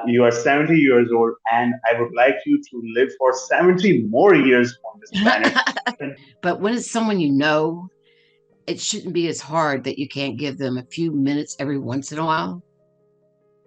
You are 70 years old, and I would like you to live for 70 more years on this planet. And But when it's someone you know, it shouldn't be as hard that you can't give them a few minutes every once in a while.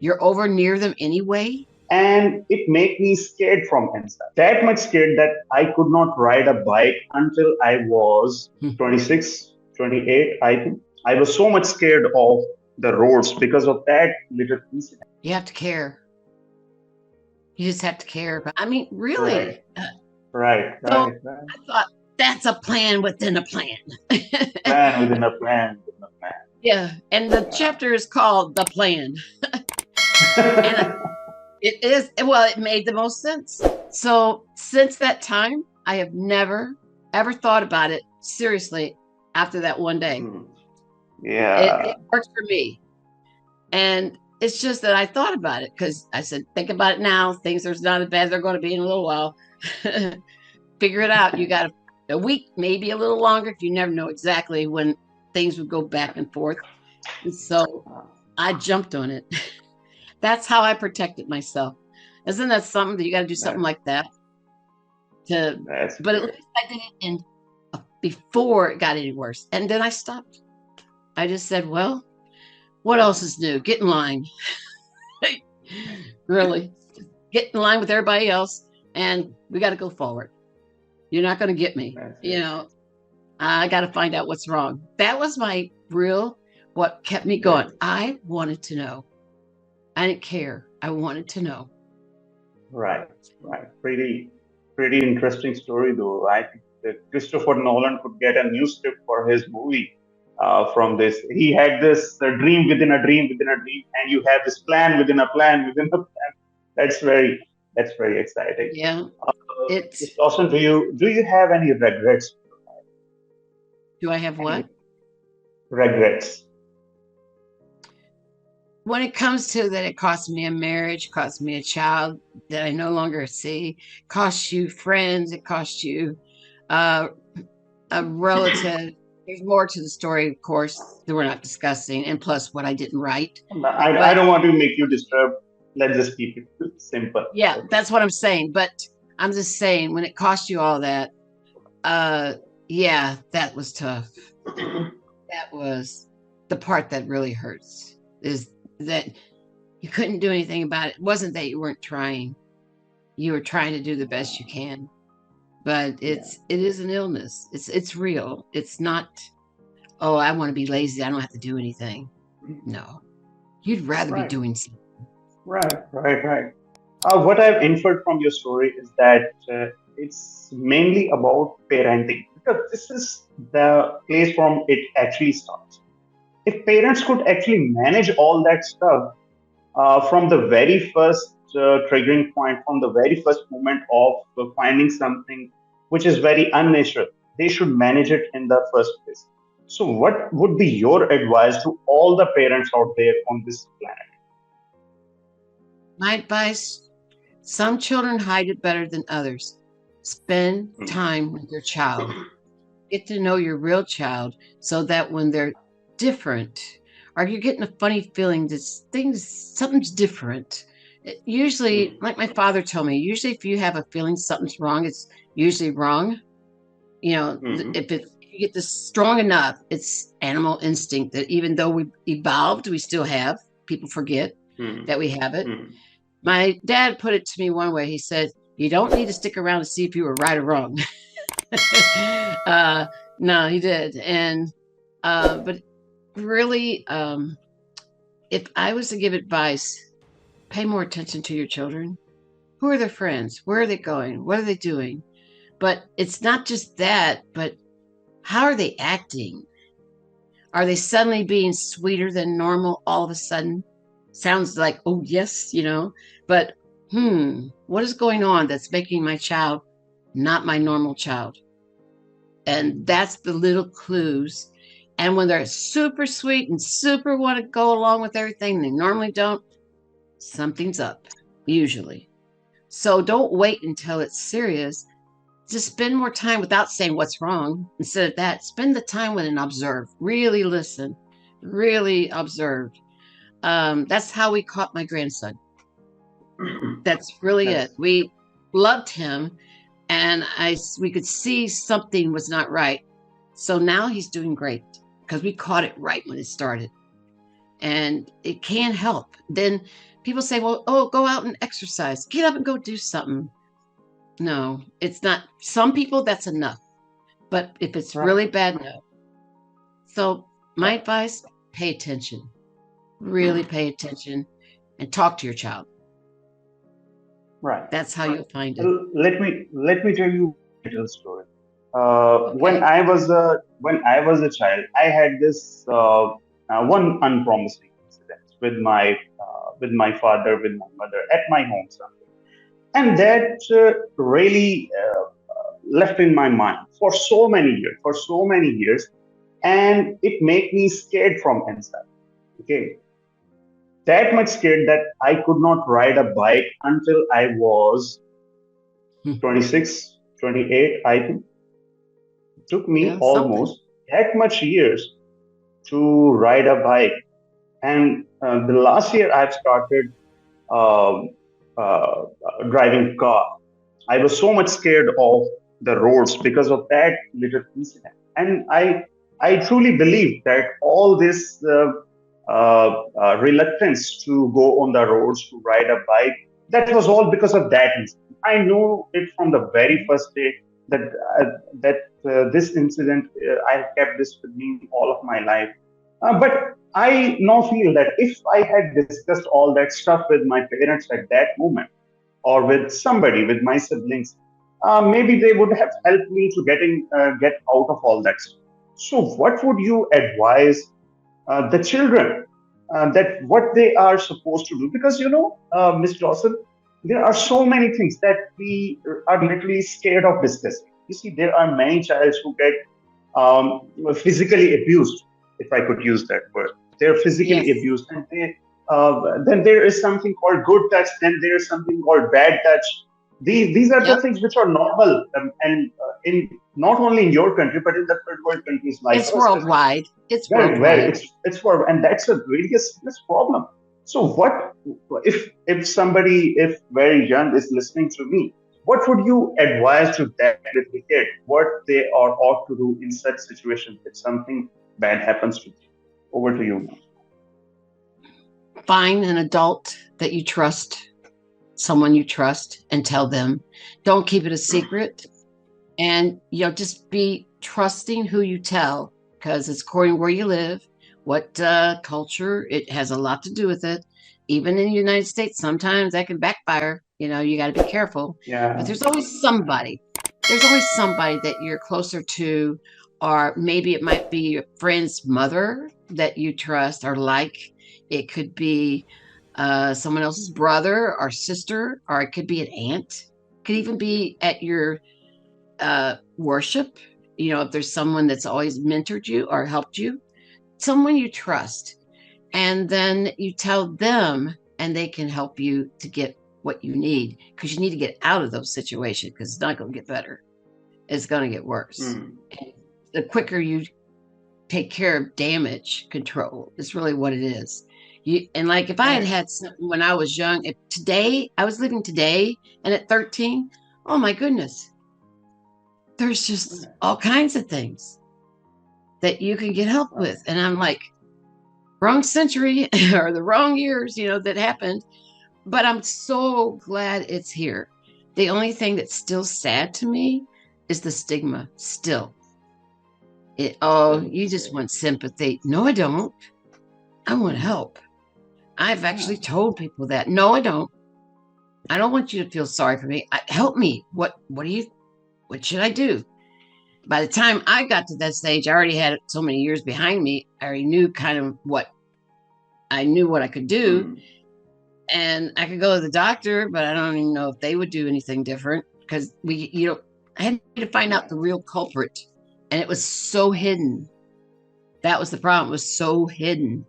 You're over near them anyway. and it made me scared from inside. That much scared that I could not ride a bike until I was 26, 28, I think. I was so much scared of the roads because of that little incident. You have to care. You just have to care. But I mean, Right, really. right, So right, right. I thought that's a plan within a plan. Plan within a plan within a plan. Yeah. And the chapter is called The Plan. And Yeah. it is, well, it made the most sense. So since that time, I have never, ever thought about it seriously after that one day. Hmm. It Yeah. worked for me. And it's just that I thought about it because I said, think about it now. Things are not as bad as they're going to be in a little while. Figure it out. You got a week, maybe a little longer, if you never know exactly when things would go back and forth. And so I jumped on it. That's how I protected myself. Isn't that something that you got to do something That, like that to? that's But at great. least I did it in before it got any worse, and then I stopped. I just said, "Well, what else is new? Get in line, really. Get in line with everybody else, and we got to go forward. You're not going to get me. That's You it. know, I got to find out what's wrong." That was my real what kept me going. Great. I wanted to know. I didn't care. I wanted to know. Right, right. Pretty interesting story, though. I think that Christopher Nolan could get a new script for his movie from this. He had this dream within a dream within a dream, and you have this plan within a plan within a plan. That's that's very exciting. Yeah. Uh, It's Miss Dawson, do you have any regrets? do I have what? Any regrets? When it comes to that, it cost me a marriage, cost me a child that I no longer see, cost you friends, it cost you uh, a relative. There's more to the story, of course, that we're not discussing, and plus what I didn't write. I But don't want to make you disturbed. Let's just keep it simple. yeah, Okay. that's what I'm saying. But I'm just saying, when it cost you all that, uh, yeah, that was tough. That was the part that really hurts. Is that you couldn't do anything about it. It wasn't that you weren't trying. You were trying to do the best you can. But Yeah. it is an illness. It's real. It's not, oh, I want to be lazy. I don't have to do anything. No. You'd rather be Right. doing something. Right, right, right. What I've inferred from your story is that it's mainly about parenting because this is the place from it actually starts. If parents could actually manage all that stuff from the very first triggering point, from the very first moment of finding something which is very unnatural, they should manage it in the first place. So, what would be your advice to all the parents out there on this planet? My advice, some children hide it better than others. Spend Hmm. time with your child. Get to know your real child so that when they're different or you're getting a funny feeling that something's different. Usually, like my father told me, usually if you have a feeling something's wrong, it's usually wrong. Hmm. If you get this strong enough, it's animal instinct that even though we evolved, we still have. People forget Hmm. that we have it. Hmm. My dad put it to me one way. He said, "You don't need to stick around to see if you were right or wrong." uh, no, he did, and but really, if I was to give advice, pay more attention to your children. Who are their friends? Where are they going? What are they doing? But it's not just that, but how are they acting? Are they suddenly being sweeter than normal all of a sudden? Sounds like, oh, yes, but what is going on that's making my child not my normal child? And that's the little clues. And when they're super sweet and super want to go along with everything, they normally don't, something's up, usually. So don't wait until it's serious. Just spend more time without saying what's wrong. Instead of that, spend the time with and observe. Really listen. Really observe. That's how we caught my grandson. That's really it. That's We loved him, and we could see something was not right. So now he's doing great because we caught it right when it started, and it can help. Then people say, "Well, oh, go out and exercise. Get up and go do something." No, it's not. Some people that's enough, but if it's right. really bad, no. So my Right. advice: pay attention. Really pay attention, and talk to your child. Right. That's how you'll find it. Let me tell you one little story. When Okay. I was a child, I had this one unpromising incident with my father, with my mother at my home something, and that really left in my mind for so many years, and it made me scared from inside. Okay, that much scared that I could not ride a bike until I was Hmm. 26, 28. I think it took me Yeah, something. almost that much years to ride a bike. And the last year I've started um, driving car. I was so much scared of the roads because of that little incident. And I truly believe that all this reluctance to go on the roads to ride a bike, that was all because of that incident. I knew it from the very first day that this incident, I have kept this with me all of my life. But I now feel that if I had discussed all that stuff with my parents at that moment, or with somebody, with my siblings, maybe they would have helped me to get out of all that stuff. So, what would you advise the children that what they are supposed to do? Because Ms. Dawson, there are so many things that we are literally scared of discussing. You see, there are many children who get physically abused, if I could use that word. They're physically Yes. abused, and then there is something called good touch, then there is something called bad touch. These are the Yep. things which are normal, and in not only in your country, but in the third world countries like It's us as well. worldwide. It's Where worldwide. it's for, and that's a really a serious problem. So what if somebody, if very young, is listening to me, what would you advise to that little kid, what they are ought to do in such situations if something bad happens to them? Over to you now. Find an adult that you trust, someone you trust, and tell them. Don't keep it a secret. And just be trusting who you tell, because it's according where you live, what culture. It has a lot to do with it. Even in the United States, sometimes that can backfire. You got to be careful. But Yeah. there's always somebody. There's always somebody that you're closer to, or maybe it might be a friend's mother that you trust or like. It could be someone else's brother or sister, or it could be an aunt. It could even be at your worship. If there's someone that's always mentored you or helped you, someone you trust, and then you tell them, and they can help you to get what you need, because you need to get out of those situations, because it's not going to get better. It's going to get worse. Hmm. And the quicker you take care of damage control is really what it is. And like if I had Right. had something when I was young, if today I was living today and at 13, oh my goodness, there's just Right. all kinds of things that you can get help Right. with. And I'm like, wrong century or the wrong years, that happened. But I'm so glad it's here. The only thing that's still sad to me is the stigma still. Oh, you just Okay. want sympathy. No, I don't. I want help. I've Yeah. actually told people that. No, I don't. I don't want you to feel sorry for me. Help me. What should I do? By the time I got to that stage, I already had so many years behind me. I already knew kind of what I knew what I could do, Hmm. and I could go to the doctor, but I don't even know if they would do anything different, because I had to find out Right. the real culprit, and it was so hidden. That was the problem. It was so hidden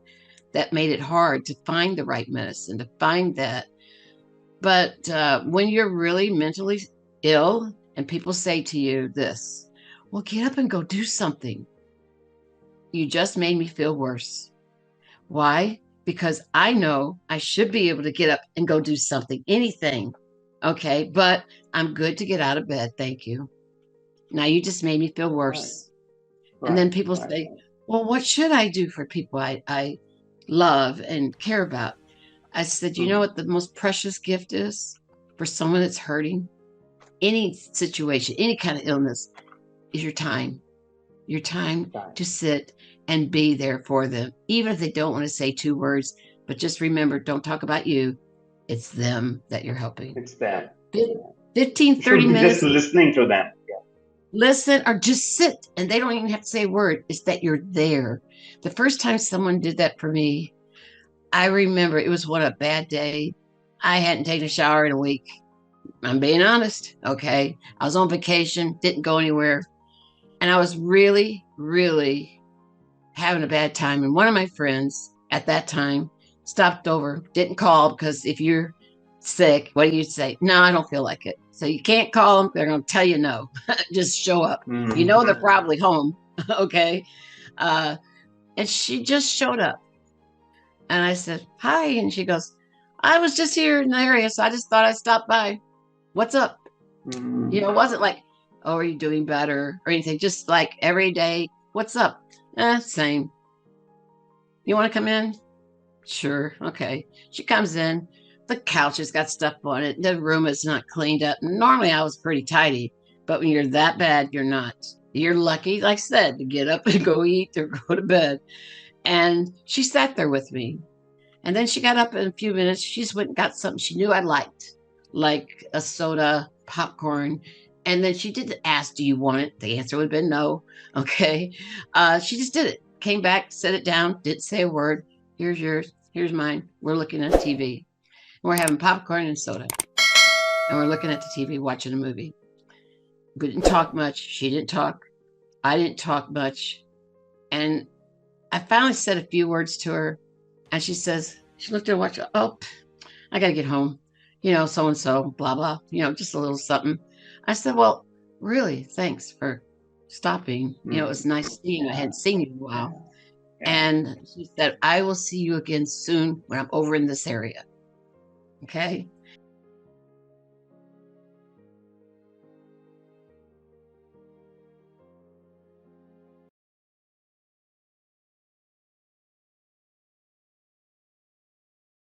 that made it hard to find the right medicine, to find that. But when you're really mentally ill, and people say to you this, well, get up and go do something. You just made me feel worse. Why? because I know I should be able to get up and go do something, anything. Okay. But I'm good to get out of bed. Thank you. Now you just made me feel Right. worse. And Right. then people Right. say, well, what should I do for people I love and care about? I said, you know Mhm. what the most precious gift is for someone that's hurting? Any situation, any kind of illness, is your time Right. to sit and be there for them, even if they don't want to say two words. But just remember, don't talk about you. It's them that you're helping. It's them. Fif- Yeah. 15, You should 30 be just minutes, listening to them. Yeah. listen or just sit. And they don't even have to say a word. It's that you're there. The first time someone did that for me, I remember it was a bad day. I hadn't taken a shower in a week. I'm being honest. Okay. I was on vacation, didn't go anywhere. And I was really, really having a bad time. And one of my friends at that time stopped over, didn't call because if you're sick, what do you say? No, I don't feel like it. So you can't call them. They're going to tell you no. Just show up. You know, they're Mhm. probably home. Okay. Uh, and she just showed up. And I said, hi. And she goes, I was just here in the area. So I just thought I'd stop by. What's up? You know, it Mhm. wasn't like, oh, are you doing better or anything? Just like every day, what's up? Same. You want to come in? Sure. Okay. She comes in. The couch has got stuff on it. The room is not cleaned up. Normally, I was pretty tidy, but when you're that bad, you're not. You're lucky, like I said, to get up and go eat or go to bed. And she sat there with me. And then she got up in a few minutes. She just went and got something she knew I liked, like a soda, popcorn. And then she didn't ask, do you want it? The answer would have been no. Okay. She just did it. Came back, set it down, didn't say a word. Here's yours. Here's mine. We're looking at TV. And we're having popcorn and soda. And we're looking at the TV, watching a movie. We didn't talk much. She didn't talk. I didn't talk much. And I finally said a few words to her. And she says, she looked at her watch. Oh, I got to get home, so and so, blah, blah, just a little something. I said, well, really, thanks for stopping. It was Mhm. nice seeing you. I Yeah. hadn't seen you in a Yeah. while. Yeah. And she said, I will see you again soon when I'm over in this area. Okay.